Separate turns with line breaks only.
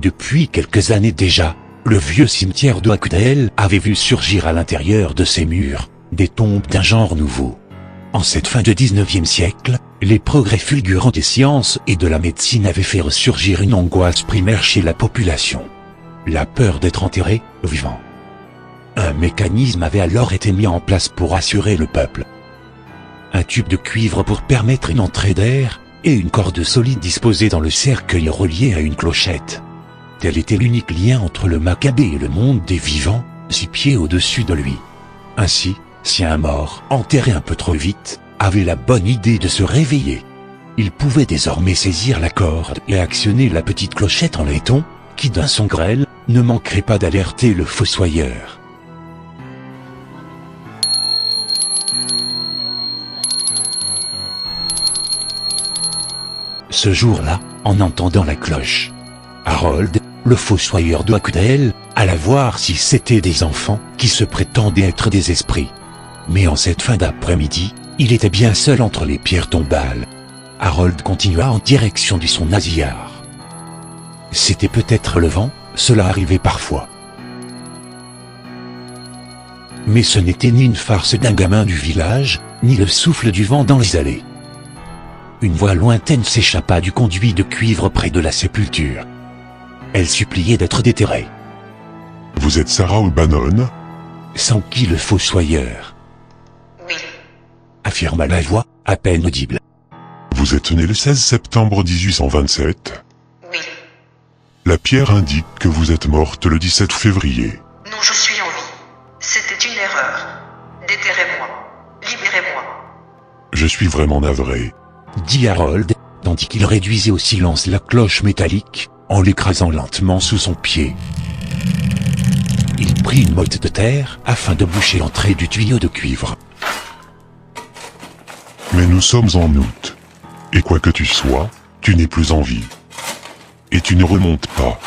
Depuis quelques années déjà, le vieux cimetière de Hackdale avait vu surgir à l'intérieur de ses murs des tombes d'un genre nouveau. En cette fin de 19e siècle, les progrès fulgurants des sciences et de la médecine avaient fait ressurgir une angoisse primaire chez la population. La peur d'être enterré, vivant. Un mécanisme avait alors été mis en place pour assurer le peuple. Un tube de cuivre pour permettre une entrée d'air, et une corde solide disposée dans le cercueil relié à une clochette. Tel était l'unique lien entre le Maccabée et le monde des vivants, 6 pieds au-dessus de lui. Ainsi, si un mort, enterré un peu trop vite, avait la bonne idée de se réveiller, il pouvait désormais saisir la corde et actionner la petite clochette en laiton, qui d'un son grêle, ne manquerait pas d'alerter le fossoyeur. Ce jour-là, en entendant la cloche, Harold, le fossoyeur de Hackdale, alla voir si c'étaient des enfants qui se prétendaient être des esprits. Mais en cette fin d'après-midi, il était bien seul entre les pierres tombales. Harold continua en direction de son nasillard. C'était peut-être le vent, cela arrivait parfois. Mais ce n'était ni une farce d'un gamin du village, ni le souffle du vent dans les allées. Une voix lointaine s'échappa du conduit de cuivre près de la sépulture. Elle suppliait d'être déterrée.
« Vous êtes Sarah O'Bannon »
s'enquit le fossoyeur.
« Oui. »
affirma la voix, à peine audible.
« Vous êtes né le 16 septembre 1827 »
Oui.
« La pierre indique que vous êtes morte le 17 février. »
« Non, je suis en vie. C'était une erreur. Déterrez-moi. Libérez-moi. »
« Je suis vraiment navré. »
dit Harold, tandis qu'il réduisait au silence la cloche métallique, en l'écrasant lentement sous son pied. Il prit une motte de terre afin de boucher l'entrée du tuyau de cuivre.
« Mais nous sommes en août. Et quoi que tu sois, tu n'es plus en vie. Et tu ne remontes pas.